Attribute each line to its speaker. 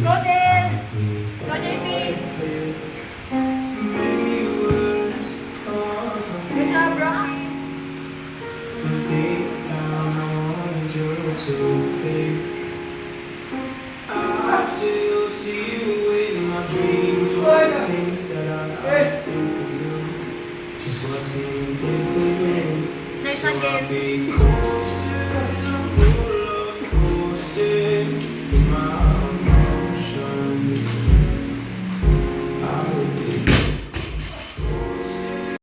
Speaker 1: Go Del! Go JP! Good job, bro!
Speaker 2: I still see you in my dreams. What things that I do for you just wasn't good for you.
Speaker 1: Nice
Speaker 2: So
Speaker 1: again.
Speaker 2: I'll be cool.